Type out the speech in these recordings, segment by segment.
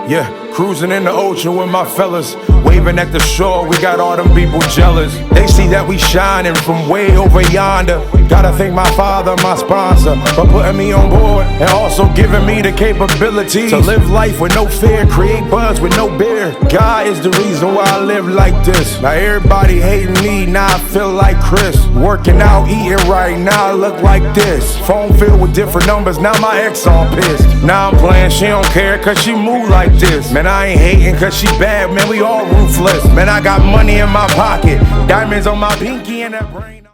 Yeah, cruising in the ocean with my fellas, waving at the shore, we got all them people jealous. They see that we shining from way over yonder. Gotta thank my father, my sponsor, for putting me on board and also giving me the capability to live life with no fear, create buzz with no beer. God is the reason why I live like this. Now everybody hating me, now I feel like Chris. Working out, eating right, now I look like this. Phone filled with different numbers, now my ex all pissed. Now I'm playing, she don't care cause she move like this. Man, I ain't hating cause she bad, man, we all ruthless. Man, I got money in my pocket, diamonds on my pinky and that brain.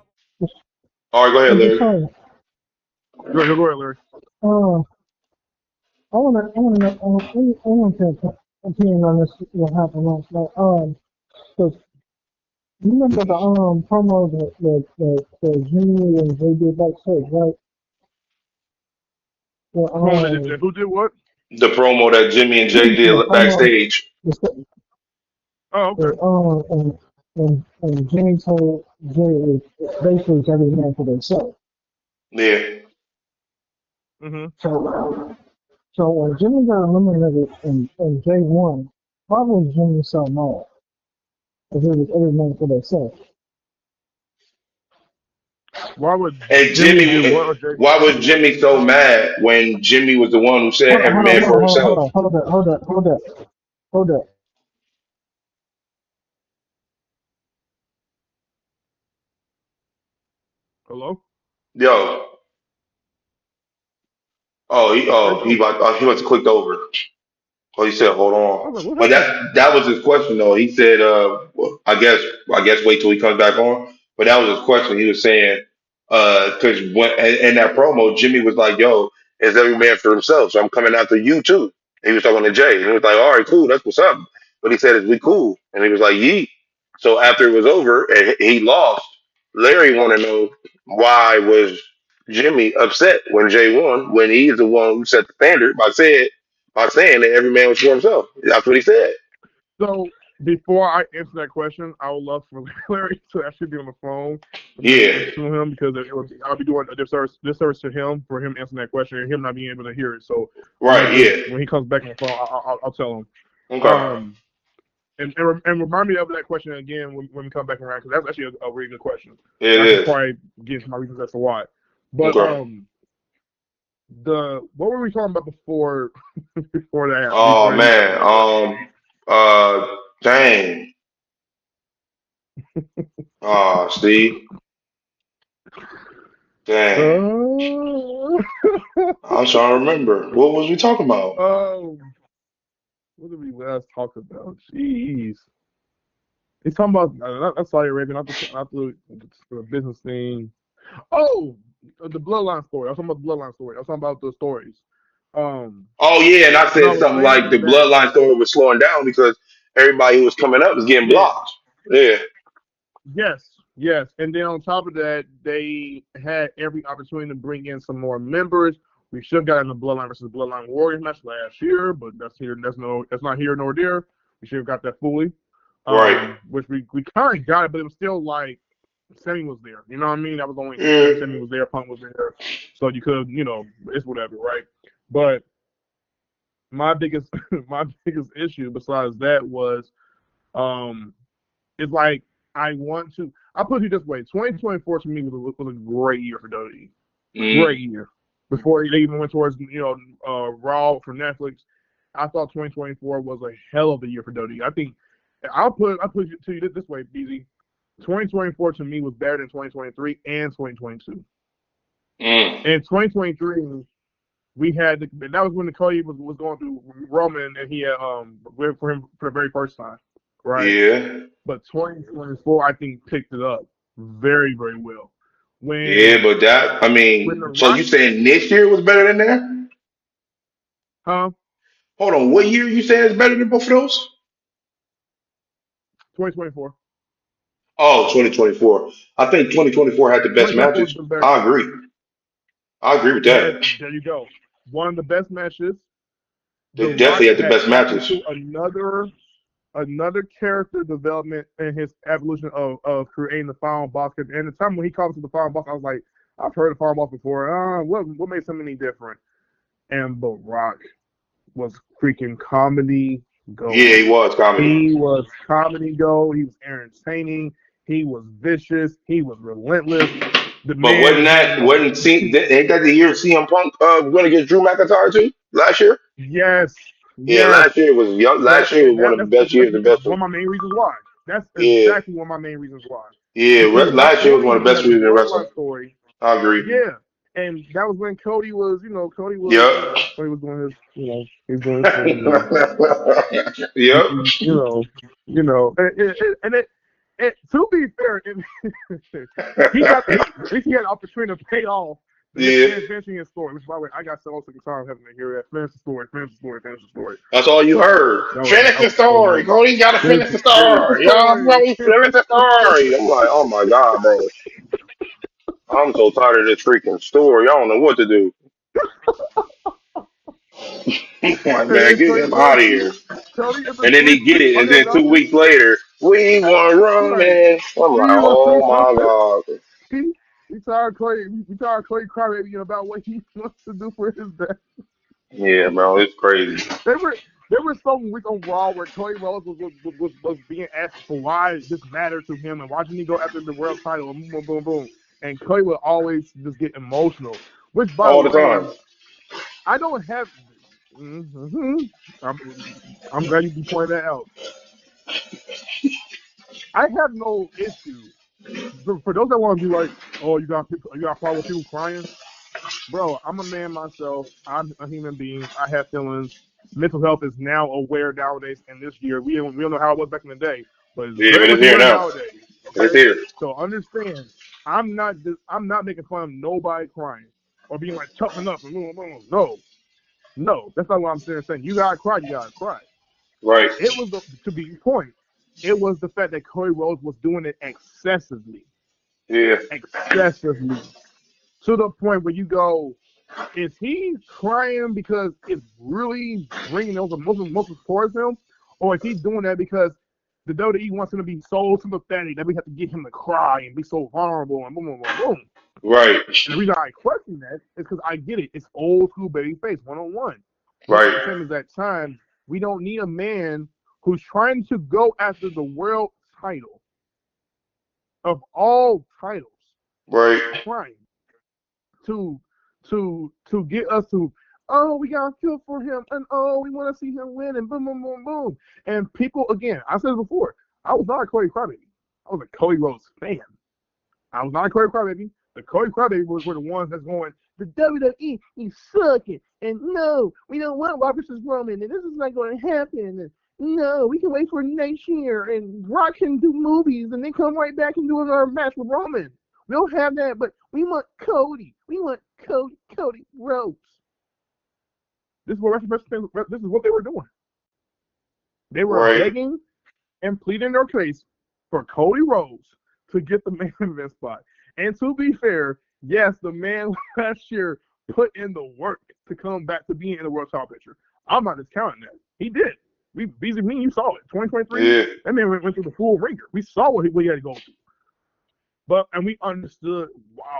All right, go ahead, Hey, Larry. Josiah, Go ahead, Larry. uh, I want to opinion on this, what happened last night. 'Cause you remember the promo that Jimmy and they did backstage, right? The Who did what? The promo that Jimmy and Jay the did promo backstage. the, Oh, okay. and Jimmy told Jay it's basically every man for themselves. Yeah. Mhm. So when Jimmy got eliminated and Jay won, why was Jimmy so mad? Because it was every man for themselves. Why would And Jimmy do Jimmy, what or Jay? why was Jimmy so mad when Jimmy was the one who said Hold on, every hold on, man hold on, for hold on, hold himself? on, hold up. Hello? Yo, Where'd he go? he must have clicked over. Oh, he said, hold I on. was like, what But happened? that was his question though. He said, well, I guess wait till he comes back on. But that was his question. He was saying, because when in that promo, Jimmy was like, "Yo, it's every man for himself. So I'm coming after you too." He was talking to Jay, and he was like, "All right, cool, that's what's up." But he said, "Is we cool?" And he was like, "Yeet." So after it was over and he lost, Larry want to know why was Jimmy upset when Jay won when he's the one who set the standard by saying that every man was for himself. That's what he said. So before I answer that question, I would love for Larry to actually be on the phone for me to Yeah. answer to him because I'll be doing a disservice to him for him answering that question and him not being able to hear it. So I'm Right. gonna just Yeah. when he comes back on the phone, I'll tell him. Okay. Um, and remind me of that question again when we come back around because that's actually a really good question. It And I can is. probably get into my reasons as to why. But Okay. what were we talking about before before that? Oh Before you asked me man. that question. Dang. Steve. Dang. Uh, I'm trying to remember. What was we talking about? um, what did we last talk about? Jeez, he's talking about not Saudi Arabia, not the business thing. Oh, the bloodline story. I was talking about the bloodline story. I was talking about the stories. Um, Oh yeah, and I and I said was something like the saying that bloodline story was slowing down because everybody who was coming up was getting yeah, blocked. Yeah. yes, yes, and then on top of that, they had every opportunity to bring in some more members. We should have gotten the Bloodline versus Bloodline Warriors match last year, but that's not here nor there. We should have got that fully. Right. Which we kind of got it, but it was still like Sammy was there. You know what I mean? That was the only issue. Mm. Sammy was there, Punk was there, so you could, it's whatever, right? But my biggest my biggest issue besides that was um, it's like I put it this way: 2024 to me was a great year for WWE. Mm. Great year. Before they even went towards Raw from Netflix, I thought 2024 was a hell of a year for WWE. I think I put it to you this way, BZ. 2024 to me was better than 2023 and 2022. Mm. In 2023, we had that was when the Cody was going through Roman and he had went for him for the very first time, right? Yeah. But 2024, I think picked it up very very well. Yeah, When but that I when the mean, so Rock, you saying this year was better than that? huh? Hold on, what year you saying is better than both of those? 2024. Oh, 2024. I think 2024 had the best 2024 has matches. been better. I agree. I agree with There, that. there you go. One of the best matches. The They Rock definitely had the had best tapped matches. into another character development in his evolution of creating the final boss. And the time when he comes to the final boss, I was like, I've heard of final boss before. What makes him any different? And The Rock was freaking comedy Yeah, gold. he was comedy. He was comedy gold. He was entertaining. He was vicious. He was relentless. The But man had no. ain't that the year CM Punk went against Drew McIntyre too last year? Yes, Yeah, yes. last year was one of the best years, That's the best one one. of my main reasons why. That's Yeah, exactly one of my main reasons why. yeah. Because not Last year was only one of did the he best have the years in wrestling. bloodline story, I agree. yeah, and that was when Cody was, Yep. Cody was doing his, he's doing his thing, and Yep. and to be fair, he got at least he had the opportunity to pay off the Yeah. man finishing his story. Which, by the way, I got so sick of time having to hear that finish the story, finish the story, finish the story. That's all you heard. That was Finish the so story. annoying. Cody got to Finish finish the the story. Y'all, story, finish finish the the story. story. I'm like, oh my god, bro. I'm so tired of this freaking story. I don't know what to do. I'm like, man, It's get crazy, him bro. out of here. Cody is a And then sweet. he get it, and Okay, then 2 weeks later, we want right. Roman. I'm like, He was oh doing my something. god. He tired Clay. He tired Clay crybaby about what he wants to do for his dad. Yeah, bro, it's crazy. There were some weeks on Raw where Cody Rhodes was being asked for why this mattered to him and why didn't he go after the world title and boom boom boom, and Cody would always just get emotional. Which, by the All the time. way, I don't have. Mm-hmm, I'm glad you pointed that out. I have no issue for those that want to be like, oh, you got a problem with people crying. Bro, I'm a man myself. I'm a human being. I have feelings. Mental health is now aware nowadays. And this year, we don't know how it was back in the day, but it's Yeah, very but much it's here aware now. nowadays. It's Okay, here. so understand, I'm not making fun of nobody crying or being like toughen up and no, that's not what I'm saying. You gotta cry, you gotta cry. Right. It was to be point. It was the fact that Cody Rhodes was doing it Yeah. excessively, to the point where you go, is he crying because it's really bringing those emotions towards him, or is he doing that because the WWE wants him to be so sympathetic that we have to get him to cry and be so vulnerable and boom, boom, boom, boom? Right. And the reason I question that is because I get it. It's old school babyface 101. But at Right. the same exact time, we don't need a man who's trying to go after the world title of all titles Right. crying to get us to, oh, we gotta feel for him and oh, we want to see him win and boom boom boom boom. And people, again, I said it before, I was not a Cody crybaby. I was a Cody Rhodes fan. I was not a Cody crybaby. The Cody crybaby were the ones that's going, the WWE is sucking and no, we don't want Rock versus Roman and this is not going to happen. And no, we can wait for next year and Rock can do movies and then come right back and do another match with Roman. We don't have that, but we want Cody. We want Cody Rhodes. This is what they were doing. They were Right. begging and pleading their case for Cody Rhodes to get the main event spot. And to be fair, yes, the man last year put in the work to come back to being in the world title picture. I'm not discounting that. He did. You saw it. 2023, Yeah. that man went through the full ringer. We saw what he had to go through. And we understood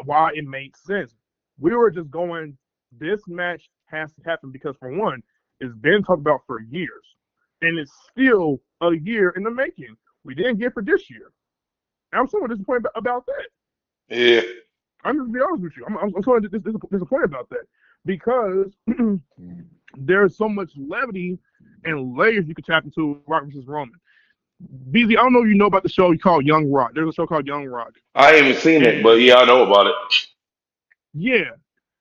why it made sense. We were just going, this match has to happen because, for one, it's been talked about for years. And it's still a year in the making. We didn't get for this year. I'm somewhat disappointed about that. Yeah. I'm just be honest with you. I'm sort of disappointed about that because there's so much levity and layers you can tap into Rock versus Roman. BZ, I don't know if you know about the show called Young Rock. There's a show called Young Rock. I ain't even seen it, but And yeah, I know about it. yeah,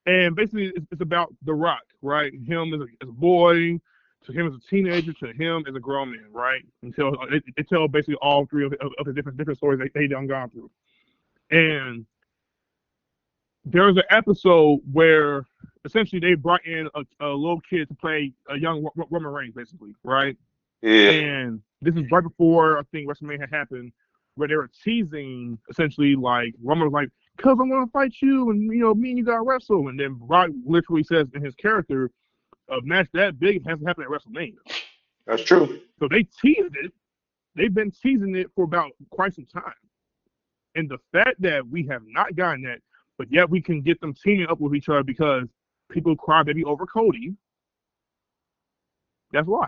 and basically it's about The Rock, right? Him as a boy, to him as a teenager, to him as a grown man, right? Until it tell basically all three of the different stories they done gone through. And there was an episode where essentially they brought in a little kid to play a young Roman Reigns, basically, right? Yeah. And this is right before I think WrestleMania had happened, where they were teasing essentially like Roman was like, "Cause I want to fight you, and me and you got to wrestle." And then Brock literally says in his character, "A match that big has to happen at WrestleMania." That's true. So they teased it. They've been teasing it for about quite some time. And the fact that we have not gotten that, but yet we can get them teaming up with each other because people cry baby over Cody. That's why.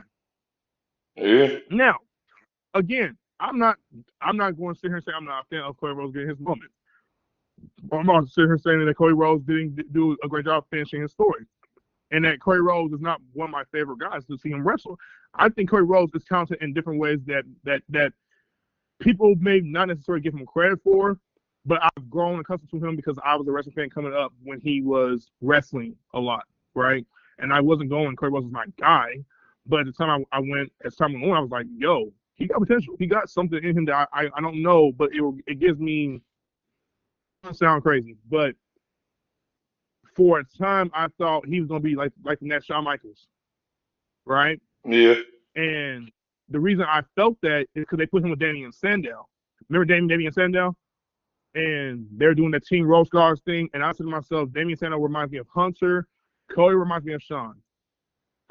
Yeah. Now, again, I'm not going to sit here and say I'm not a fan of Cody Rhodes getting his moment. I'm not sitting here saying that Cody Rhodes didn't do a great job finishing his story, and that Cody Rhodes is not one of my favorite guys to see him wrestle. I think Cody Rhodes is talented in different ways that people may not necessarily give him credit for, but I've grown accustomed to him because I was a wrestling fan coming up when he was wrestling a lot, right? And I wasn't going, Cody Rhodes was my guy, but at the time I went, as time went on, I was like, yo, he got potential. He got something in him that I don't know, but it gives me, it doesn't sound crazy, but for a time I thought he was going to be like the next Shawn Michaels, right? Yeah. And the reason I felt that is because they put him with Damien Sandow. Remember Damien Sandow? And they're doing the Team Rose Stars thing. And I said to myself, Damien Sandow reminds me of Hunter. Cody reminds me of Shawn.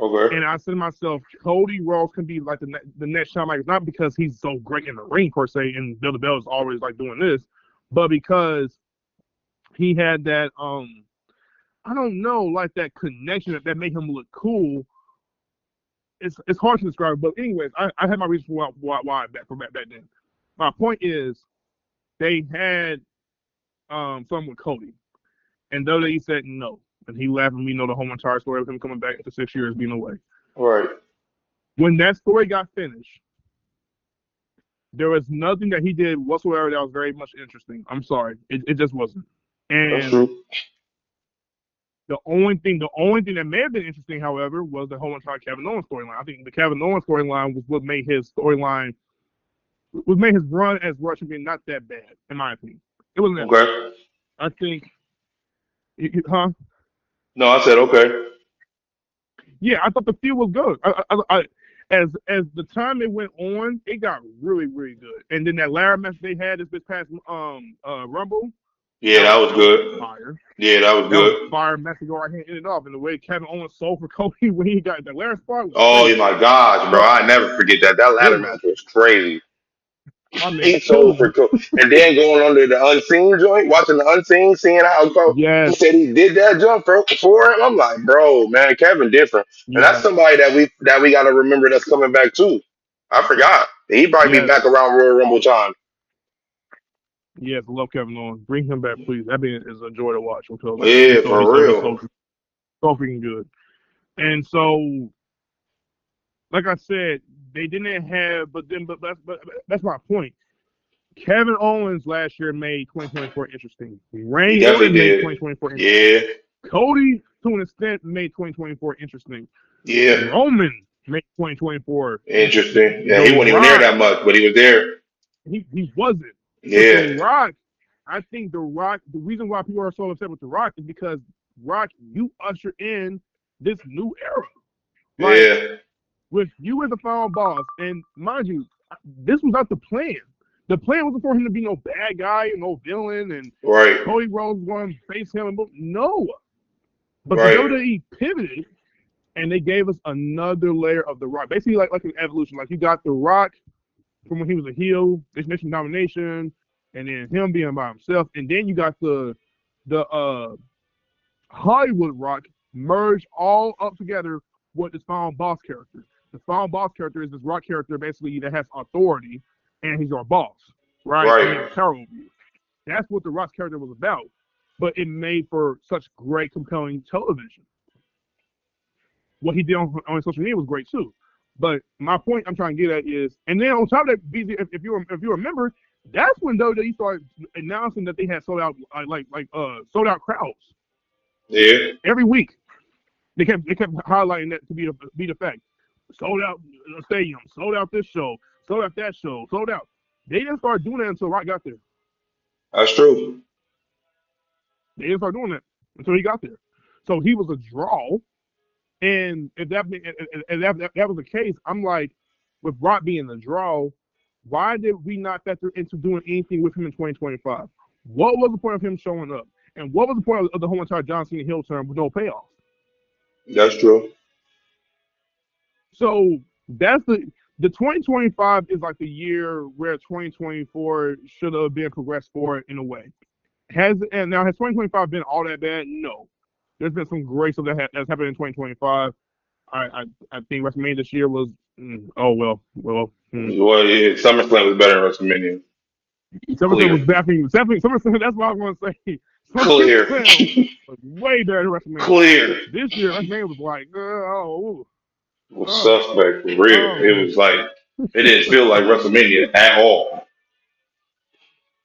Okay. And I said to myself, Cody Rhodes can be like the next Shawn Michaels, not because he's so great in the ring per se, and Bill the Bell is always like doing this, but because he had that I don't know, like that connection that made him look cool. It's hard to describe, but anyways, I had my reasons for why back then. My point is, they had something with Cody, and WWE said no, and he left, and we know the whole entire story of him coming back after 6 years being away. Right. When that story got finished, there was nothing that he did whatsoever that was very much interesting. I'm sorry, it just wasn't. That's And true. the only thing that may have been interesting, however, was the whole entire Kevin Owens storyline. I think the Kevin Owens storyline was what made his storyline, what made his run as Raw champion not that bad, in my opinion. It wasn't that bad. Okay. I think, No, I said okay. Yeah, I thought the feud was good. As the time it went on, it got really, really good. And then that ladder match they had this past Rumble, Yeah, that was good. fire. Yeah, that was That was a good. fire match to go right here and end it off. And the way Kevin Owens sold for Cody when he got that ladder spot was Oh crazy. my gosh, bro! But I never forget that. That it ladder was, match was crazy. my man He sold for Cody. cool. And then going under the unseen joint, watching the unseen, seeing how he Yes, said he did that jump for him. I'm like, bro, man, Kevin different. And that's yes, somebody that we gotta remember that's coming back too. I forgot. He probably be yes, back around Royal Rumble time. yes. I love Kevin Owens. Bring him back, please. That man is a joy to watch on television. Yeah, for He's real. so freaking good. And so, like I said, they didn't have, but that's my point. Kevin Owens last year made 2024 interesting. He Randy definitely Orton made did. 2024 interesting. Yeah, Cody, to an extent, made 2024 interesting. yeah. Roman made 2024 interesting. Interesting. Yeah, The he wasn't even there Rock, that much, but he was there. he wasn't. But The Yeah, Rock, I think The Rock, the reason why people are so upset with The Rock is because Rock, you usher in this new era. Like, yeah. with you as the final boss, and mind you, this was not the plan. The plan wasn't for him to be no bad guy and no villain, and Right, Cody Rhodes was going to face him. No, but the right. WWE pivoted, and they gave us another layer of The Rock, basically like an evolution. Like you got The Rock from when he was a heel, this nation domination, and then him being by himself, and then you got the Hollywood Rock merged all up together with this final boss character. The final boss character is this Rock character basically that has authority, and he's your boss, right? And he Right. has power over you. That's what the Rock character was about. But it made for such great, compelling television. What he did on social media was great too. But my point I'm trying to get at is, and then on top of that, BZ, if you remember, that's when WWE started announcing that they had sold out sold out crowds Yeah, every week. They kept highlighting that to be the fact. Sold out the stadium, sold out this show, sold out that show, sold out. They didn't start doing that until Rock got there. that's true. They didn't start doing that until he got there. So he was a draw. And if that was the case, I'm like, with Rock being the draw, why did we not factor into doing anything with him in 2025? What was the point of him showing up? And what was the point of the whole entire John Cena heel turn with no payoff? That's true. So that's the 2025 is like the year where 2024 should have been progressed forward in a way. Has 2025 been all that bad? No. There's been some great stuff that's happened in 2025. I think WrestleMania this year was oh well. Well, yeah, SummerSlam was better than WrestleMania. SummerSlam was Clear. definitely SummerSlam. That's what I was going to say. Clear. SummerSlam was way better than WrestleMania. Clear. This year WrestleMania was like Was oh suspect for real. It oh. was like it didn't feel like WrestleMania at all.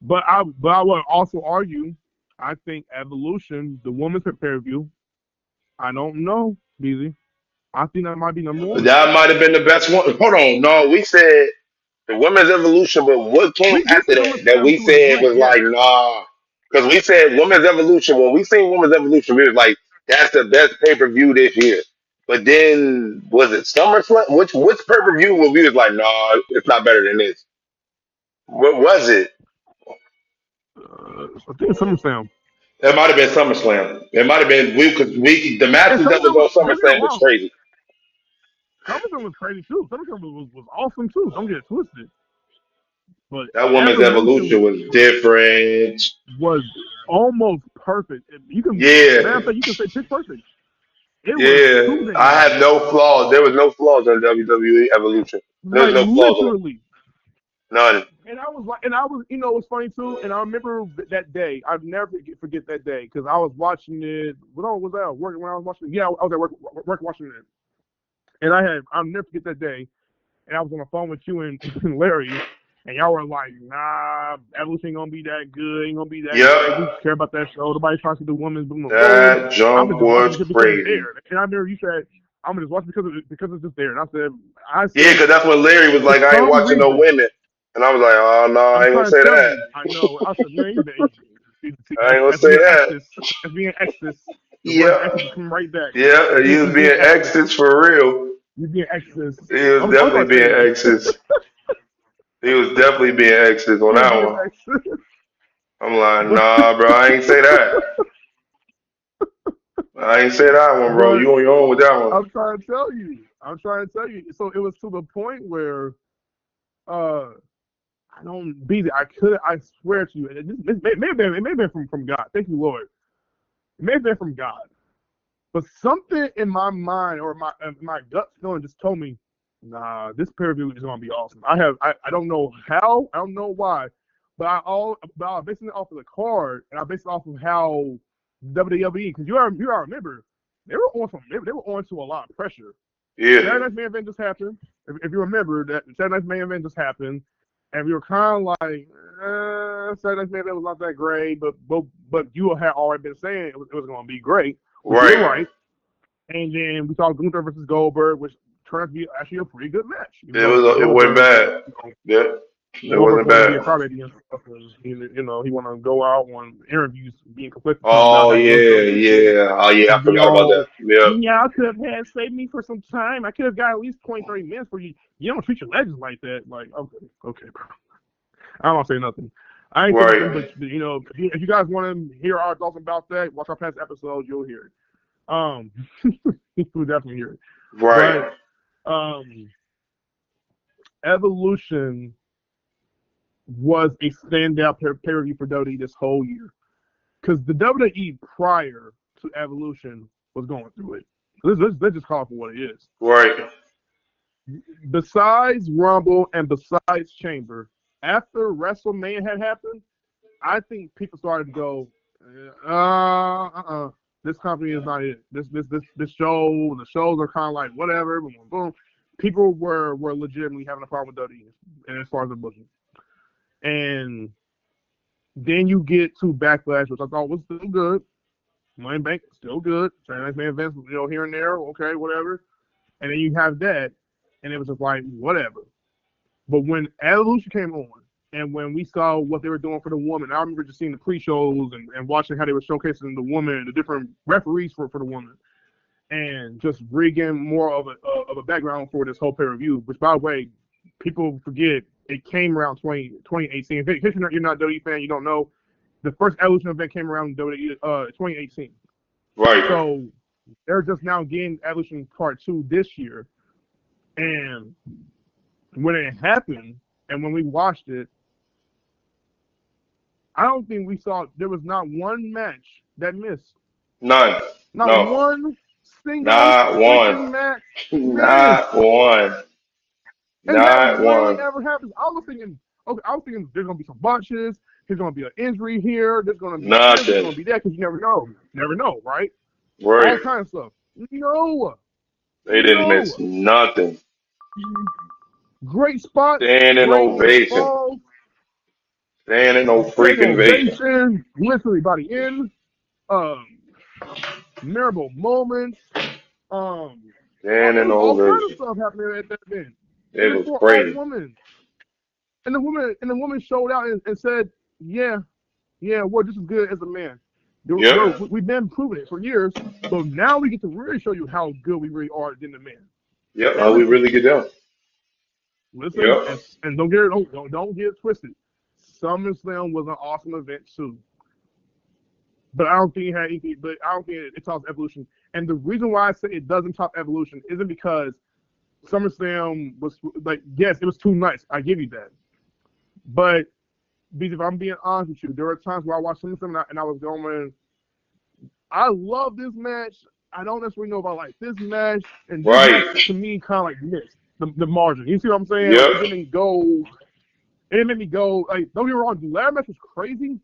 But I would also argue. I think Evolution, the women's pay-per-view. I don't know, BZ. I think that might be number one. That might have been the best one. Hold on, no, we said the women's evolution, but what came We after said that SummerSlam we too was said great. was Yes. like nah, because we said women's evolution. When we seen women's evolution, we was like that's the best pay per view this year. But then was it SummerSlam? Which pay per view when we was like nah, it's not better than this. What was it? I think it's SummerSlam. It might have been SummerSlam. It might have been we because we the And matches that was SummerSlam was, on don't get me SummerSlam was wrong, crazy. SummerSlam was crazy too. SummerSlam was awesome too. Don't get it twisted. But That women's Evolution evolution was different. was almost perfect. You can, matter of Yeah, fact, you can say pitch perfect. It was yeah. I soothing, have no flaws. There was no flaws in WWE evolution. There was like no flaws in it. literally. None. And I was, it was funny too. And I remember that day. I'd never forget that day because I was watching it. What was I working when I was watching it? Yeah, I was at work watching it. And I'll never forget that day. And I was on the phone with you and Larry, and y'all were like, "Nah, Evolution ain't gonna be that good. Ain't gonna be that great. We Yep. care about that show. Nobody's trying to see the women's boom, boom, boom. That I'm jump just watching was it because it's crazy. there." And I remember you said, "I'm gonna just watch it because it's just there." And I Yeah, said, because that's when Larry was for like, I ain't some watching no reason, women. And I was like, oh, no, I I'm ain't going to trying to say tell that. you, I know. I said, man, I ain't going to that's say being that. Exodus. That's being Exodus. The word Yeah. Exodus is coming right back. Yeah, he was You being being Exodus. Exodus for real. You being Exodus. He was I'm definitely trying to tell being you. Exodus. He was definitely being Exodus on You that being one. Exodus. I'm like, But, nah, bro, I ain't say that. I ain't say that one, bro. but You on your own with that one. I'm trying to tell you. I'm trying to tell you. So it was to the point where uh I don't be there. I swear to you, it may have been from God. Thank you, Lord. It may have been from God. But something in my mind or my gut feeling just told me, nah, this pay per view is gonna be awesome. I don't know how, I don't know why, but I based it off of the card and I based it off of how WWE, because you all remember they were on to a lot of pressure. Saturday Yeah. Night's main event just happened. If you remember that Saturday Night's main event just happened, and we were kind of like, Saturday Night's main event was not that great, but you had already been saying it was going to be great, which you were Right. right. And then we saw Gunther versus Goldberg, which turned out to be actually a pretty good match, even It though was. It wasn't Goldberg, bad. Yeah. It Goldberg wasn't wanted to be a bad. crybaby and stuff, and he want to go out on interviews being conflicted about Oh how he loves yeah, WWE yeah. Oh yeah, I and be forgot about all, that. Yeah. y'all could have had saved me for some time. I could have got at least 20, 30 minutes for you. You don't treat your legends like that. Like, okay, bro. I don't say nothing. I ain't say nothing, but Right. if you guys want to hear our thoughts about that, watch our past episodes. You'll hear it. You'll definitely hear it. Right. But Evolution was a standout pay-per-view for WWE this whole year because the WWE prior to Evolution was going through it. Let's just call it for what it is. Right. Besides Rumble and besides Chamber, after WrestleMania had happened, I think people started to go, this company is not it. This show, the shows are kind of like whatever, boom, boom, boom. People were legitimately having a problem with WWE and as far as the booking. And then you get to Backlash, which I thought was still good. Money in Bank, still good. Saturday Night Main Events, here and there, okay, whatever. And then you have that, and it was just like, whatever. But when Evolution came on, and when we saw what they were doing for the woman, I remember just seeing the pre-shows and watching how they were showcasing the woman, the different referees for the woman, and just bringing more of a background for this whole pay-per-view, which, by the way, people forget, it came around 2018. In case you're not a WWE fan, you don't know, the first Evolution event came around in 2018. Right. So they're just now getting Evolution Part 2 this year. And when it happened, and when we watched it, I don't think we saw, there was not one match that missed. None. Not No. one single Not one. freaking match, man. Not one. And that Not rarely one. ever happens. I was thinking there's gonna be some botches. There's gonna be an injury here. There's gonna be this. There's Nothing. gonna be that. Because you never know. Never know, right? Right. All kinds of stuff. No, They didn't miss no. nothing. Great spots, Standing great ovation. falls, Standing no standing freaking ovation. ovation, literally by the end. Um, memorable moments. It Standing was all kinds of ovation. stuff happening at that event. It And it's was for all crazy. women. And the woman showed out and said, "Yeah, we're just as good as a man. Yep. We've been proving it for years, but now we get to really show you how good we really are than the man." Yep. And How we really get down. listen, Yep. and don't get it twisted. SummerSlam was an awesome event too, but I don't think it had anything. But I don't think it tops Evolution. And the reason why I say it doesn't top Evolution isn't because SummerSlam was like, yes, it was too nice. I give you that. But because if I'm being honest with you, there were times where I watched SummerSlam and I was going, I love this match. I don't necessarily know if I like this match. And this match Right. to me kind of like missed the margin. You see what I'm saying? Like Yep. it didn't go. It didn't make me go. Like, don't get me wrong, the ladder match was crazy.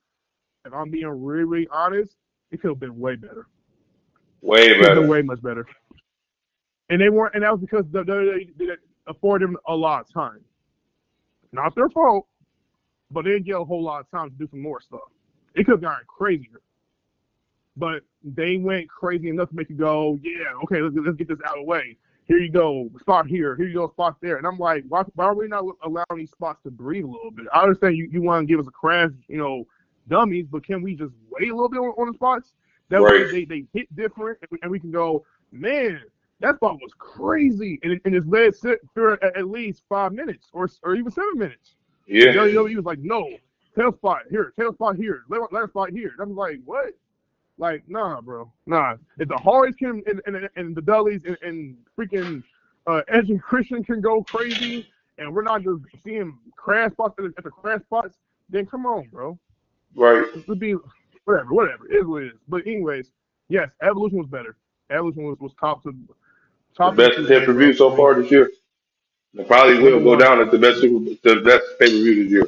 If I'm being really, really honest, it could have been way better. Way It could have been better. way much better. And they weren't, and that was because the WWE didn't afford them a lot of time. Not their fault, but they didn't get a whole lot of time to do some more stuff. It could have gotten crazier. But they went crazy enough to make you go, yeah, okay, let's get this out of the way. Here you go, spot here. Here you go, spot there. And I'm like, why are we not allowing these spots to breathe a little bit? I understand you want to give us a crash, dummies, but can we just wait a little bit on the spots? That way Right. they hit different, and we can go, man, that spot was crazy. And it's led for at least 5 minutes or even 7 minutes. Yeah. WWE was like, no, tail spot here, ladder spot here. And I'm like, what? Like, nah, bro. Nah. If the Hardys can and the Dudleys and freaking Edge and Christian can go crazy and we're not just seeing crash spots at the crash spots, then come on, bro. Right. It would be whatever. It is what it is. But anyways, yes, Evolution was better. Evolution was top The to best two, pay per view bro. so I mean, far this year. It probably number will go one. down as the best pay per view this year.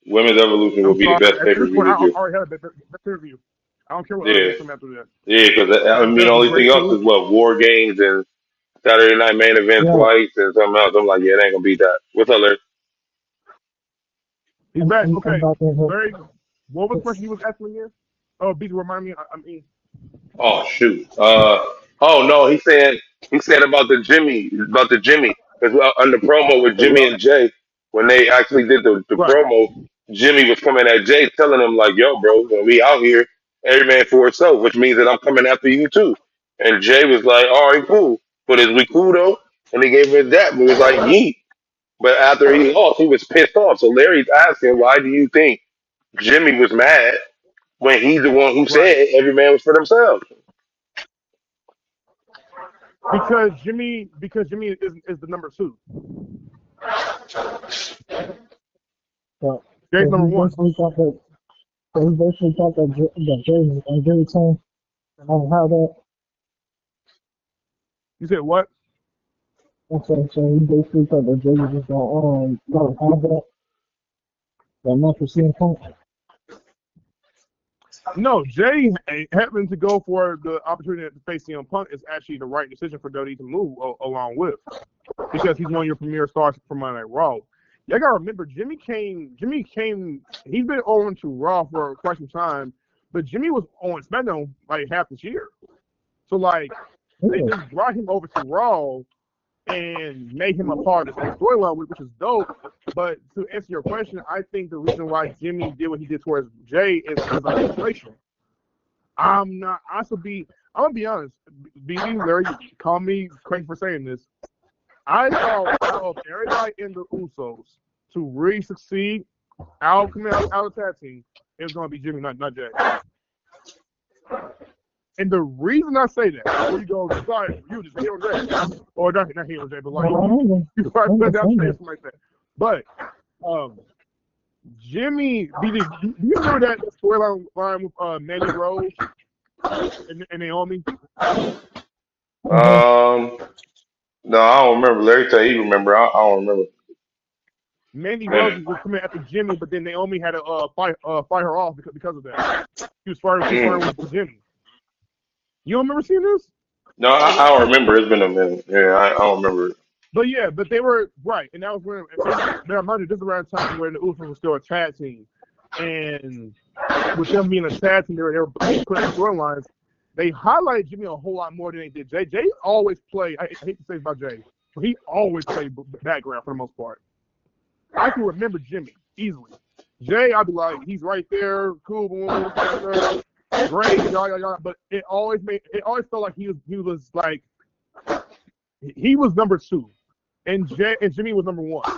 Women's Evolution will I'm be the sorry. best At pay per this view point, I this year. already had a better review. I don't care what other Yeah. events come after that. Yeah, because I mean, the That was only thing great else too. is what War Games and Saturday Night Main Event Yeah, twice and something else. I'm like, yeah, it ain't gonna beat that. What's up, Larry? He's back. I'm Okay. about to Larry, what was the hit. question you was asking again? Oh, BJ, remind me. I mean, Oh shoot. Oh no, he said about the Jimmy because on the promo with Jimmy and Jay when they actually did the right. promo, Jimmy was coming at Jay telling him like, "Yo, bro, when we out here, every man for himself, which means that I'm coming after you too." And Jay was like, "All right, cool, but is we cool though?" And he gave him that, but it was like, "Yeet." But after he lost, he was pissed off. So Larry's asking, "Why do you think Jimmy was mad when he's the one who Right. said every man was for themselves?" Because Jimmy is the number 2. So, Jay's number 1. he basically thought that Jay and Jerry Tang, and I have that. You said what? So he basically thought that Jay was just gonna have that match with CM Punk. No, Jay happened to go for the opportunity to face CM Punk is actually the right decision for WWE to move along with, because he's one of your premier stars for Monday Night Raw. You gotta remember, Jimmy came. He's been on to Raw for quite some time, but Jimmy was on SmackDown like half this year. So like, they Yeah. just brought him over to Raw and made him a part of the storyline, which is dope. But to answer your question, I think the reason why Jimmy did what he did towards Jay is isolation. I'm gonna be honest. BB, Larry, call me crazy for saying this. I thought out of everybody in the Usos to really succeed, coming out of the tag team, it was gonna be Jimmy, not Jay. And the reason I say that, before you go, sorry, you just hate on Jay, or not hate on Jay, but like you probably put down something like that. But Jimmy, BD, do you remember that storyline with Mandy Rose and Naomi? Mm-hmm. No, I don't remember. Larry said he remember. I don't remember. Mandy Rose Man. was coming after Jimmy, but then Naomi had to fight her off because of that. She was Mm. fighting with Jimmy. You don't remember seeing this? No, I don't remember. It's been a minute. Yeah, I don't remember. But yeah, but they were right, and that was when they reminded this around the time where the Usos was still a tag team, and with them being a tag team, they were putting storylines. They highlighted Jimmy a whole lot more than they did Jay. Jay always played. I hate to say it about Jay, but he always played background for the most part. I can remember Jimmy easily. Jay, I'd be like, he's right there, cool, boom, great, y'all. But it always felt like he was like he was number two, and Jimmy was number one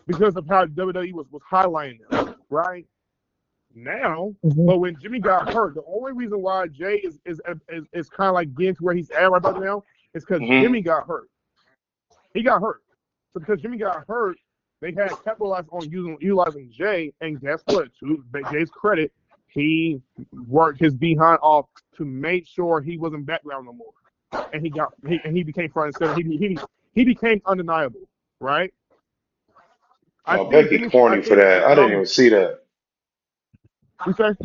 because of how WWE was highlighting them, right? Now, Mm-hmm. but when Jimmy got hurt, the only reason why Jay is kind of like getting to where he's at right about now is because Hmm. Jimmy got hurt. He got hurt. So because Jimmy got hurt, they had capitalized on utilizing Jay, and guess what? To Jay's credit, he worked his behind off to make sure he wasn't background no more, and he became front and center. He became undeniable, right? I Oh, think Becky Jimmy. I corny for think that. I didn't even see that. we say.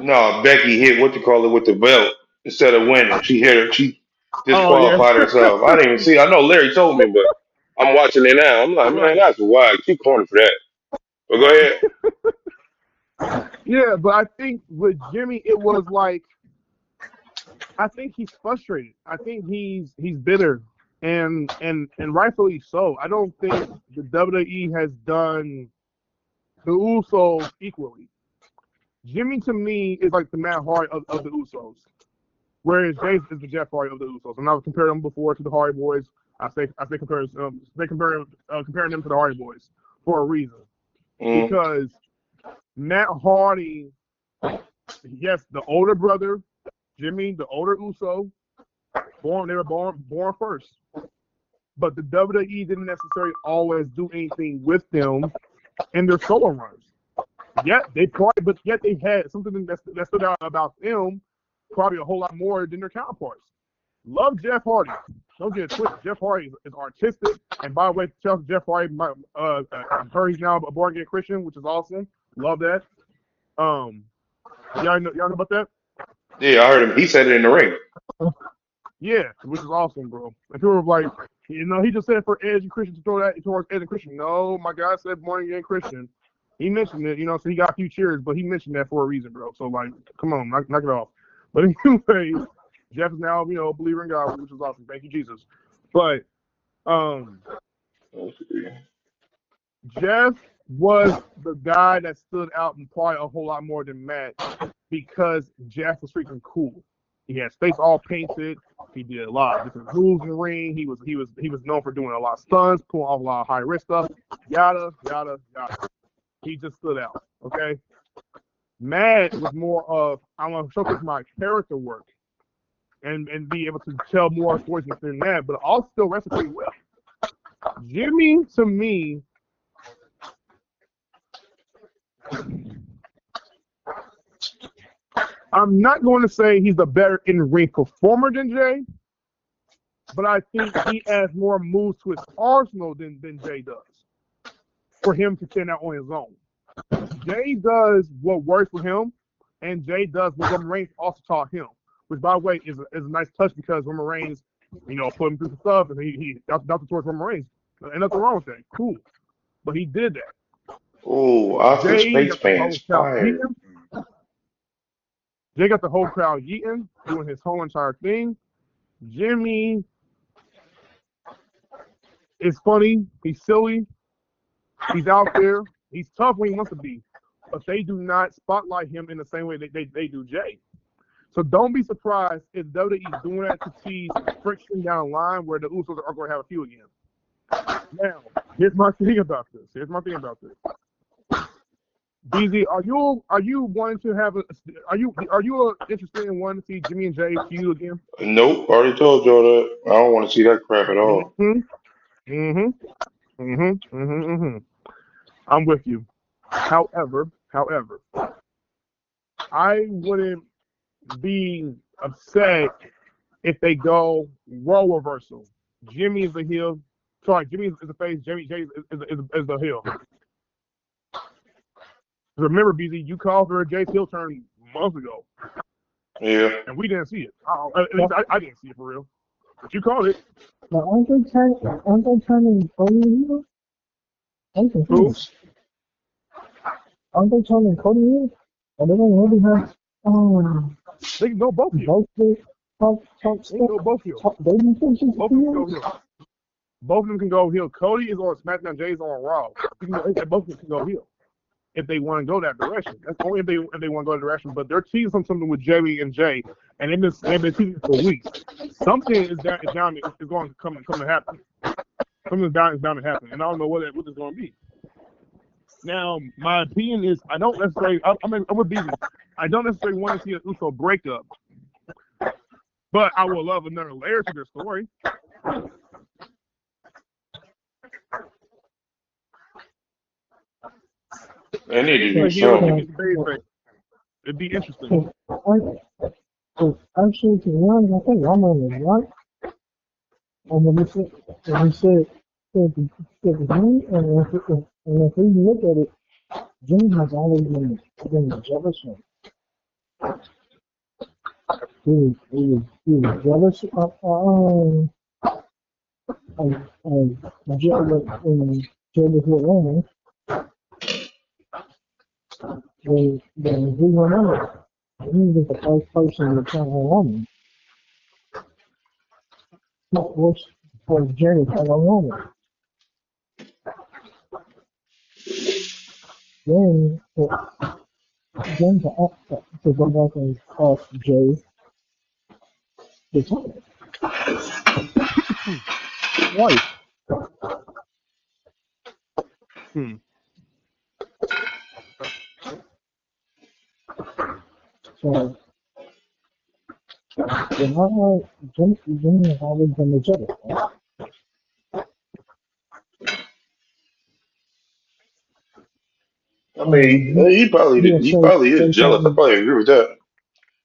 No, Becky hit what you call it with the belt instead of winning. She hit her. She Oh yeah, disqualified herself. I didn't even see. I know Larry told me, but I'm watching it now. I'm like, man, right. that's wild. She corny for that. But go ahead. Yeah, but I think with Jimmy, it was like I think he's frustrated. I think he's bitter, and rightfully so. I don't think the WWE has done the Usos equally. Jimmy to me is like the Matt Hardy of the Usos, whereas Jay is the Jeff Hardy of the Usos. And I've compared them before to the Hardy Boys. Comparing them to the Hardy Boys for a reason Mm. because Matt Hardy, yes, the older brother, Jimmy, the older Uso, they were born first. But the WWE didn't necessarily always do anything with them in their solo runs. Yet they had something that stood out about them, probably a whole lot more than their counterparts. Love Jeff Hardy. Don't get it twisted. Jeff Hardy is artistic, and by the way, Jeff Hardy, heard he's now a born again Christian, which is awesome. Love that. Y'all know about that? Yeah, I heard him. He said it in the ring. Yeah, which is awesome, bro. And people were like, he just said for Edge and Christian to throw that towards Edge and Christian. No, my guy said born again Christian. He mentioned it, so he got a few cheers, but he mentioned that for a reason, bro. So like, come on, knock it off. But anyway, Jeff is now, a believer in God, which is awesome. Thank you, Jesus. But Jeff was the guy that stood out and probably a whole lot more than Matt because Jeff was freaking cool. He had his face all painted. He did a lot of different moves in the ring. He was known for doing a lot of stunts, pulling off a lot of high risk stuff. Yada yada yada. He just stood out. Okay. Matt was more of I'm gonna showcase my character work and be able to tell more stories than that, but I'll still wrestle pretty well. Jimmy, to me, I'm not going to say he's a better in-ring performer than Jay, but I think he adds more moves to his arsenal than Jay does for him to stand out on his own. Jay does what works for him, and Jay does what Roman Reigns also taught him, which, by the way, is a nice touch because Roman Reigns, put him through some stuff, and he that's towards Roman Reigns. And nothing wrong with that. Cool. But he did that. Oh, Oscar Jay Space got the Pan whole crowd inspired. yeeting. Jay got the whole crowd yeeting, doing his whole entire thing. Jimmy is funny. He's silly. He's out there. He's tough when he wants to be. But they do not spotlight him in the same way they do Jay. So don't be surprised if WWE is doing that to tease friction down the line where the Usos are going to have a few again. Now, here's my thing about this. BZ, are you wanting to have are you interested in wanting to see Jimmy and Jay feud again? Nope, already told y'all that. I don't want to see that crap at all. I'm with you. However, I wouldn't be upset if they go role reversal. Jimmy is the heel. Sorry, Jimmy is the face. Jimmy J is the heel. Remember, BZ, you called for a Jay's heel turn months ago, Yeah. and we didn't see it. At least I didn't see it for real. But you called it. Now, aren't they turning Cody heel? I'm Who? confused. Aren't they turning Cody heel? Or they don't really have They can go both heel. both the top They can go both heel. top baby faces Both of them can go heels? heel. Both of them can go heel. Cody is on SmackDown. Jay's on Raw. Both of them can go heel if they want to go that direction. That's only if they want to go that direction. But they're teasing something with Jimmy and Jay, and they've been teasing for weeks. Something is going to come to happen. Something is bound to happen, and I don't know what it's going to be. Now, my opinion is I don't necessarily. I'm with Beasley. I don't necessarily want to see an Uso breakup, but I would love another layer to their story. They need to do Like, you know, something. it'd be interesting. Actually, to be honest, I think Roman was right. And when he said Jimmy, and if we look at it, Jimmy has always been jealous of. He was jealous of jealous with Roman. When he went over, he was the first person to turn on Roman. Which was Jerry turn on Roman. Then to go back and ask Jay to turn it. Right. So, Jimmy has always been the jealous one. I mean, he probably is jealous. I probably agree with that.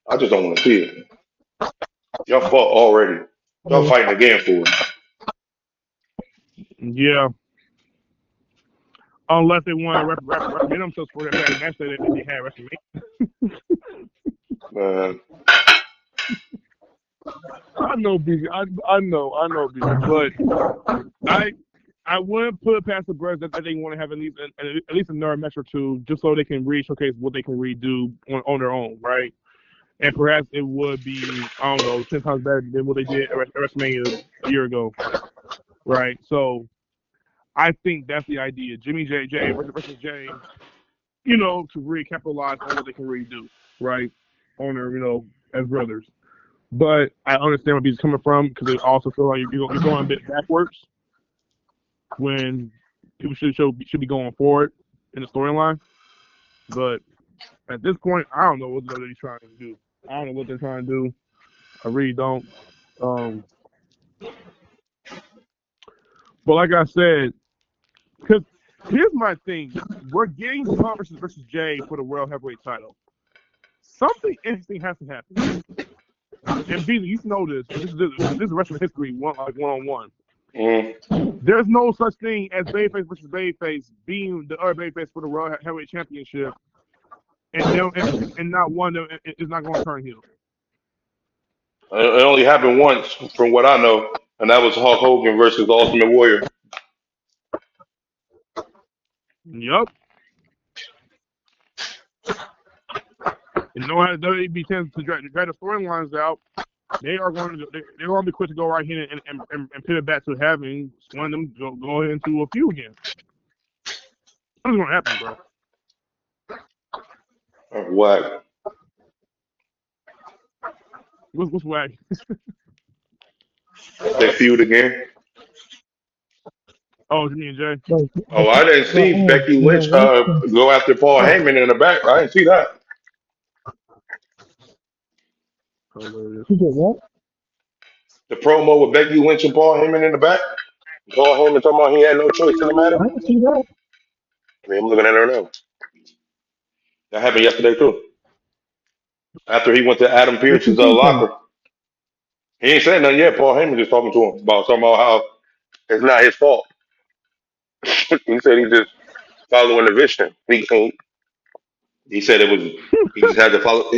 I just don't want to see it. Y'all fought already. Y'all fighting again for it. Yeah. Unless they want to recommend themselves for that match that they had WrestleMania. I know, BG. I know, BG. But I wouldn't put it past the Braves that they want to have at least another match or two, just so they can showcase what they can redo on their own, right? And perhaps it would be, I don't know, 10 times better than what they did at WrestleMania a year ago, right? So I think that's the idea. Jimmy J versus Jay, you know, to really capitalize on what they can really do, right? On their, you know, as brothers. But I understand where he's coming from because they also feel like you're going a bit backwards when people should be going forward in the storyline. But at this point, I don't know what they're trying to do. I don't know what they're trying to do. I really don't. But like I said, because here's my thing: we're getting Tom versus Jay for the World Heavyweight title. Something interesting has to happen. And B, you know this. This is wrestling history, one-on-one. There's no such thing as Babyface versus Babyface being the other Babyface for the World Heavyweight Championship, and not one of them is not going to turn heel. It only happened once, from what I know, and that was Hulk Hogan versus the Ultimate Warrior. Yup. You know how WWE tends to drag the storylines out. They're going to be quick to go right here and pivot back to having one of them go into a feud again. What's going to happen, bro? Whack. What's whack? They feud again. Oh, Jimmy and Jay. Oh, I didn't see Becky Lynch go after Paul Heyman in the back. I didn't see that. You did what? The promo with Becky Lynch and Paul Heyman in the back. Paul Heyman talking about he had no choice in the matter. I didn't see that. I mean, I'm looking at her now. That happened yesterday too. After he went to Adam Pearce's locker. He ain't saying nothing yet. Paul Heyman just talking to him about talking about how it's not his fault. He said he just following the vision. He said it was. He just had to follow.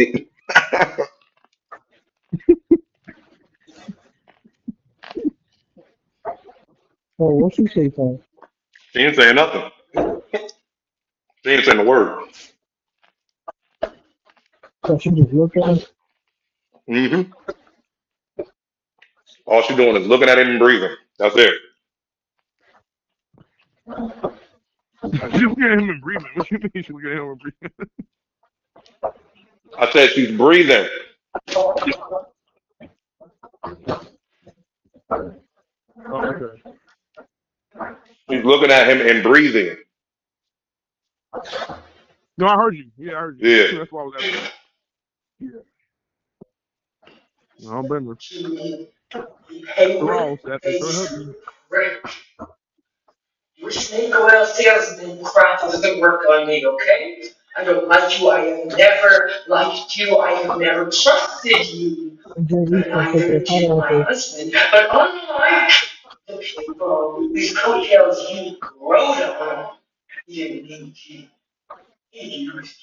Oh, what you say, Paul? She ain't saying nothing. She ain't saying a word. So she just looked at him. Hmm. All she doing is looking at him and breathing. That's it. She look at him and breathing. What you mean? She look at him and breathing? I said she's breathing. Oh, okay. She's looking at him and breathing. No, I heard you. Yeah, I heard you. Yeah. That's why I was asking. Yeah. I don't blame her. After all, sadly for her hubby. Your snake oil salesman crap doesn't work on me, okay? I don't like you. I have never liked you. I have never trusted you. And Jay East And gonna I take their made title you off my her. husband. But unlike the people whose coattails you rode on, he didn't need you. He used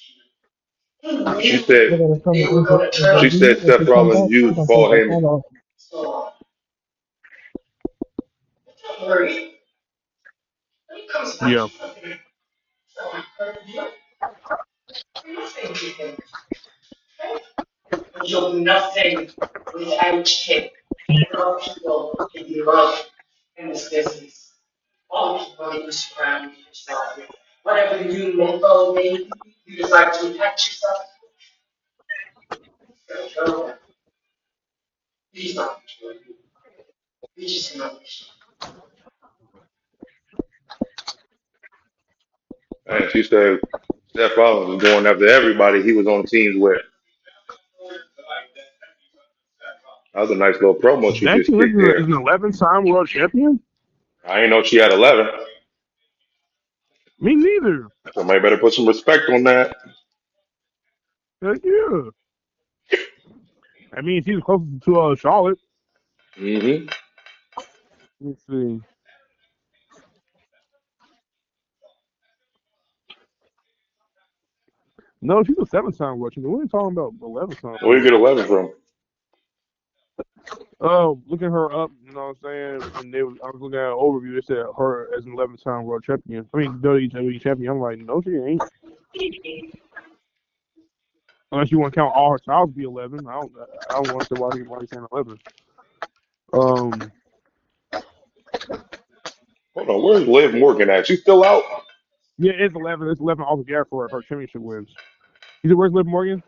you. He She knew They're said. gonna come you were and going to turn She on JB. said If Seth he come Rollins back, they're used gonna Paul take their Heyman. title off. so don't worry. When he comes back, Yeah. he's not going to hurt you. Nothing to him. Okay? But you'll do nothing without him. There are people that you love in this business. All the people that you surround yourself with. Whatever new mental maybe you decide to attach yourself to, it's gonna go. He's not going to kill you. He's just going to And she said Seth Rollins was going after everybody he was on teams with. That was a nice little promo she Becky just Lynch kicked there. is an 11-time world champion? I didn't know she had 11. Me neither. Somebody better put some respect on that. Heck yeah. I mean, she's closest to Charlotte. Hmm. Let's see. No, she's a 7-time world champion. What are you talking about 11 time Where you for? get 11 from? Oh, looking her up, you know what I'm saying? And I was looking at an overview. It said her as an 11-time world champion. I mean, WWE champion. I'm like, no, she ain't. Unless you want to count all her titles to be 11. I don't want to say why he's saying 11. Um, Hold on, where's Liv Morgan at? She's still out? yeah, it's 11. It's 11 altogether for her championship wins. You said, where's Liv Morgan?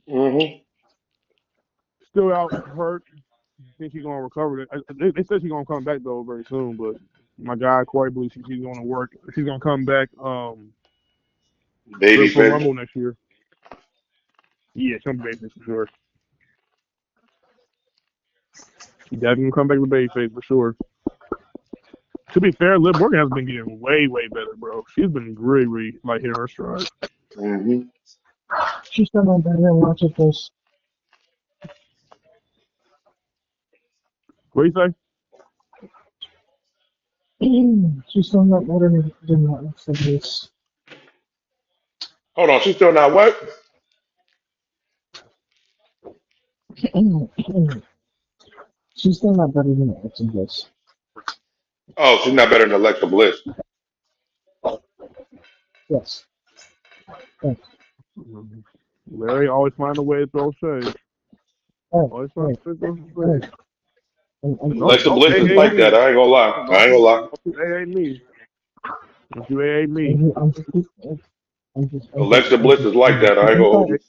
Hmm. Still out, hurt. Think she's gonna recover. They said she's gonna come back though very soon, but my guy Corey believes she's gonna work. She's gonna come back for Babyface. Rumble next year. Yeah, she'll be babyface for sure. She definitely gonna come back with babyface for sure. To be fair, Liv Morgan has been getting way better, bro. She's been really like hitting her stride. Hmm. She's still not better than watch it this. What do you say? She's still not better than watch it this. Hold on, she's still not what? She's still not better than watch it this. Oh, she's not better than Alexa Bliss. Yes. Thanks. Larry always find a way to throw shade. Hey, Always find hey, a way to throw hey. shade. Alexa Don't Bliss is AA like that. me. I ain't gonna lie. I ain't gonna lie. Don't AA me. Don't you AA me. Alexa Bliss is like that. I ain't gonna hold you.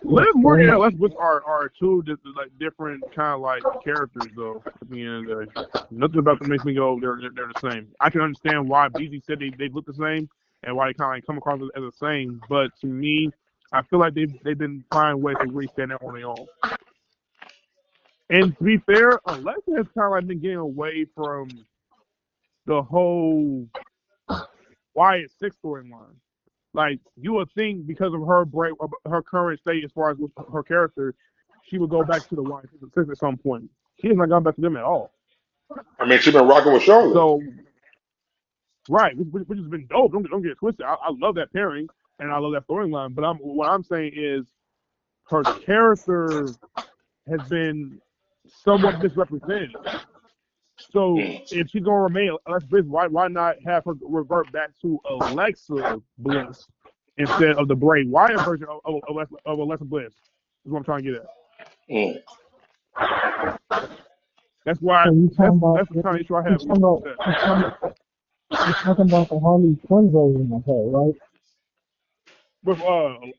Liv Morgan and I'm Les Bliss are two like different kind of like characters though. At the end of the day, nothing about them makes me go they're the same. I can understand why BZ said they look the same and why they kind of like come across as the same. But to me, I feel like they've been finding ways to really stand out on their own. And to be fair, Alexa has kind of like been getting away from the whole Wyatt Six storyline. Like you would think because of her break, her current state as far as with her character, she would go back to the WIT at some point. She has not gone back to them at all. I mean, she's been rocking with Charlotte. So, right, which has been dope. Don't get it twisted. I love that pairing and I love that storyline. But what I'm saying is her character has been somewhat misrepresented. So if she's gonna remain Alexa Bliss, why not have her revert back to Alexa Bliss instead of the Bray Wyatt version of Alexa Bliss? Is what I'm trying to get at. That's why. So you talking about That's the kind of issue I have. you're talking about the Harley Quinn version of her, right? With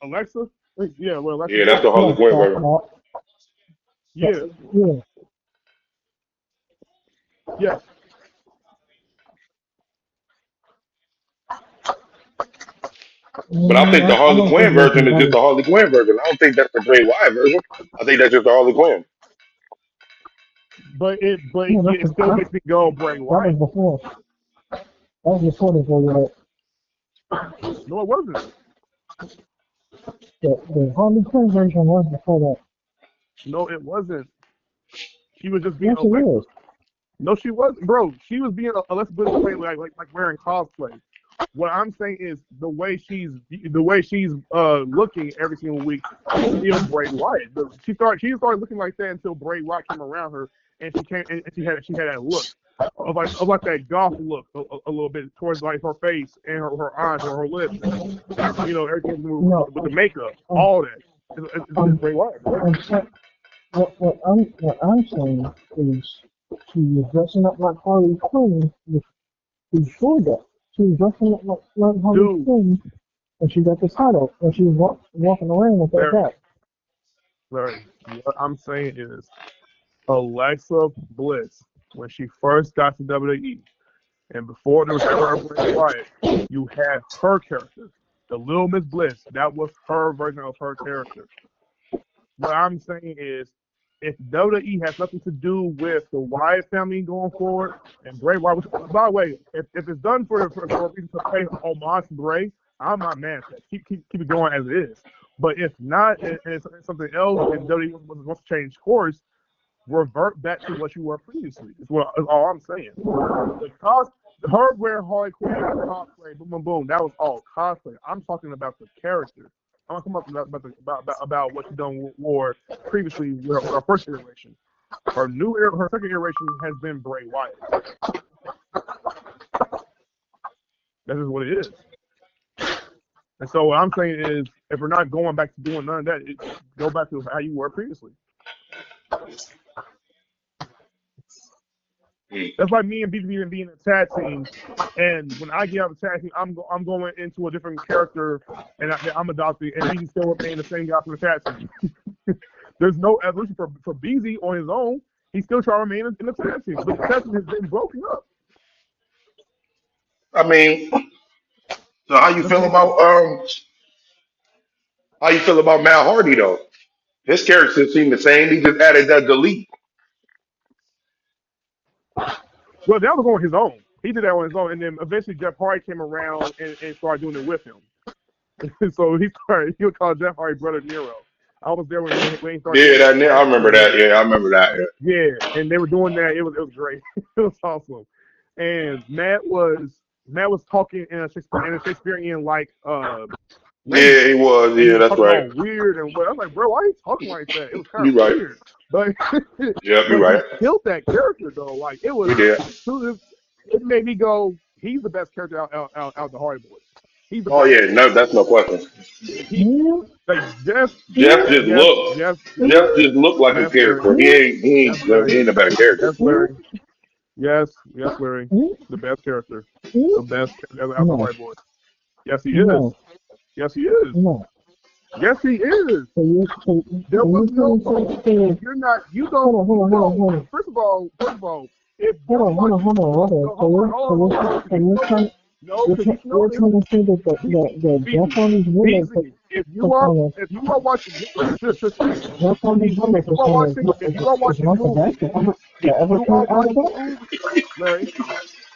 Alexa? Yeah, with Alexa. Yeah, that's the Harley Quinn version. Yeah. Yeah. Yes. But I think the Harley Quinn version is just the Harley Quinn version. I don't think that's the Bray Wyatt version. I think that's just the Harley Quinn. But it still makes me go Bray Wyatt. That was before. That was before the Bray Wyatt. No, it wasn't. The Harley Quinn version was before that. No, it wasn't. She was just being Yes, it Alexa. is. No, she wasn't, bro. She was being Alexa Bliss like wearing cosplay. What I'm saying is the way she's looking every single week is still Bray Wyatt. She started looking like that until Bray Wyatt came around her and she had that look of like that goth look a little bit towards like her face and her eyes or her lips. You know, everything with the makeup, all that. It's Bray Wyatt. What I'm saying is she was dressing up like Harley Quinn before that. She was dressing up like Harley Quinn, and she got the title, and she was walking around with that hat. Larry, what I'm saying is Alexa Bliss, when she first got to WWE, and before there was her Bray Wyatt, you had her character, the Little Miss Bliss. That was her version of her character. What I'm saying is, if WWE has nothing to do with the Wyatt family going forward, and Bray Wyatt, which, by the way, if it's done for a reason to pay homage to Bray, I'm not mad at that. Keep it going as it is. But if not, and it's something else, and WWE wants to change course, revert back to what you were previously. Is all I'm saying. Her wearing Harley Quinn cosplay, boom, boom, boom. That was all cosplay. I'm talking about the character. I'm talking about what she done wore previously with her first iteration. Her second iteration has been Bray Wyatt. That is what it is. And so what I'm saying is, if we're not going back to doing none of that, go back to how you were previously. That's like me and PPV being a tag team, and when I get out of the tag team, I'm going into a different character, and I'm adopting, and he's still remain the same guy from the tag team. There's no evolution for BZ on his own. He's still trying to remain in the tag team, but the tag team has been broken up. I mean, so how you feel about Matt Hardy though? His character seemed the same. He just added that delete. Well, that was on his own. He did that on his own, and then eventually Jeff Hardy came around and started doing it with him. So he would call Jeff Hardy Brother Nero. I was there when he started. Yeah, I remember that. Yeah, I remember that. Yeah, and they were doing that. It was great. It was awesome. And Matt was talking in a Shakespearean like yeah, he was. Yeah, that's right. Weird and what? I'm like, bro, why are you talking like that? It was kind of weird. But yeah, you're right. He killed that character though. Like it was. It made me go. He's the best character out the Hardy Boys. No, that's no question. Jeff just looked like a character. He ain't a better character. Yes, Larry. The best character. The best out the Hardy Boys. Yes, he is. Yes, he is. Yes, he is. There was no. You're not. You don't. Hold on. First of all, if hold on. You're trying to say that the Jeff Hardy's women. If you are watching, Jeff Hardy's women is not the best. Larry,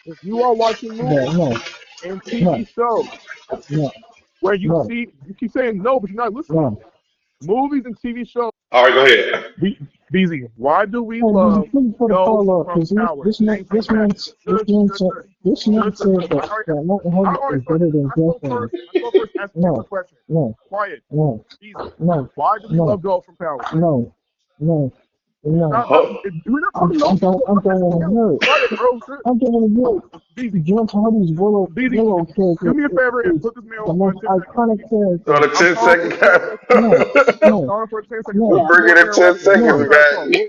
if you are watching movies and TV shows, where you see, you keep saying no, but you're not listening. Movies and TV shows All right, go ahead. BZ, why do we Hey, love please put a those follow up from because power? this man, Ain't this back. man, this man Just, said, this man said that Martin I Huggy already is better than I Jeff spoke Hardy. first. I spoke first. Answer the No, question. no, Quiet. no, Easy. no, Why do we no, love gold from power? no, no, no. Ho- We're not talking no. I'm going to hear it. Quiet, bro. I'm going to hear it. BZ, Jeff Hardy's BZ, Willow character do me a favor and is put this man the on most 10 seconds, iconic please. On character. the I'm 10 calling for second 10 seconds. No, I'm no, calling for 10 seconds. Put no, this bring man it on in air 10 while seconds, we no, try to talk. man.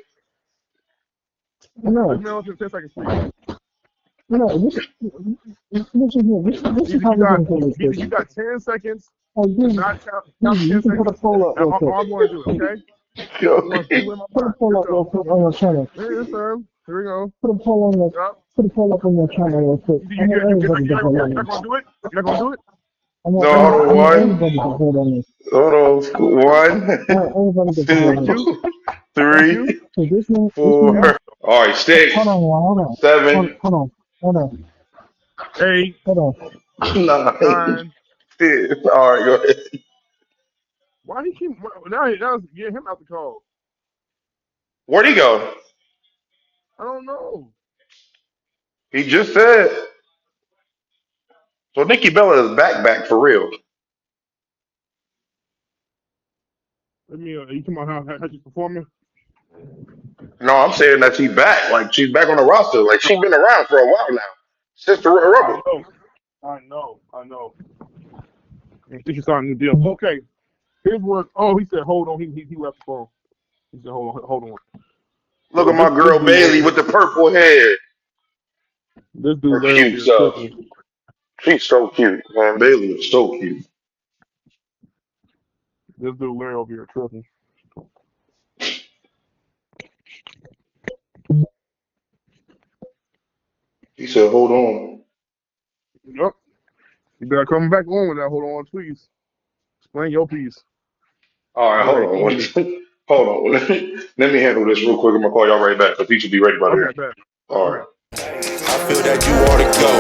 Put this no. man on 10 seconds, please. No, listen here. This is BZ, how we're going to do this. you got 10 seconds. Hey, Not count the you 10 can put a seconds. poll up real quick. I'm going to do it, okay? I'm going to see what in my Put a mind. poll Let's up real go. quick on your channel. Yes, sir. Here we go. Put a poll on your, Yep. put a poll up on your channel real quick. I want everybody to vote on You're not this. going to do it? You're not going to do it? I No, hold on. want One. everybody to vote on this. Hold on. I want everybody to vote Thank on you. this. Two, Thank you. three, So this four. man, All right, hold 6, on, y'all, 7, hold on, 8, hold on. 9, 9. 10. All right, go ahead. Why he keep now get him out the call? Where'd he go? I don't know. He just said. So Nikki Bella is back for real. Let me you talking about how she's performing? No, I'm saying that she's back. Like she's back on the roster. Like she's been around for a while now. Since the Royal I Rumble. know. I know. I think she signed a new deal. Okay. Here's what he said hold on. He left the phone. He said hold on. Look So at my this girl Bailey with the purple hair. Her dude Larry over cute here stuff. tripping. She's so cute, man. Bailey is so cute. This dude Larry over here tripping. He said, hold on. Yep. You better come back on with that. Hold on, please. Explain your piece. All right, hold Very on. easy. Hold on. Let me handle this real quick. I'm gonna call y'all right back. The piece will be ready by Okay, then. bet. All Okay. right. I feel that you ought to go.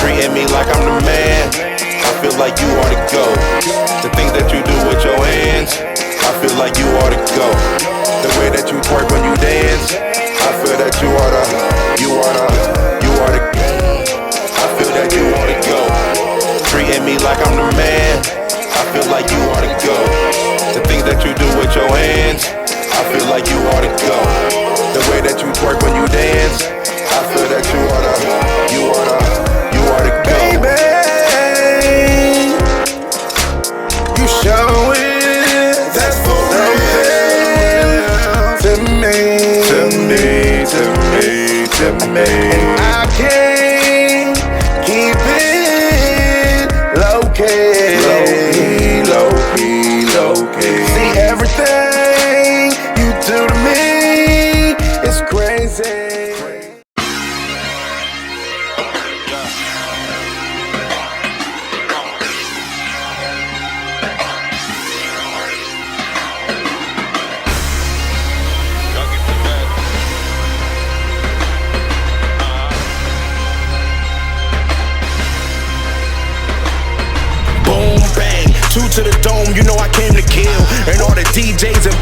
Treating me like I'm the man. I feel like you ought to go. The things that you do with your hands, I feel like you ought to go. The way that you twerk when you dance, I feel that you ought to. I feel that you ought to go. Treating me like I'm the man. I feel like you ought to go. The things that you do with your hands, I feel like you ought to go. The way that you twerk when you dance, I feel that you ought to go. Baby, you show it. That's for real. To me. And I can't keep it low key. See everything you do to me is crazy. Boom, bang, 2 to the dome, you know I came to kill. And all the DJs and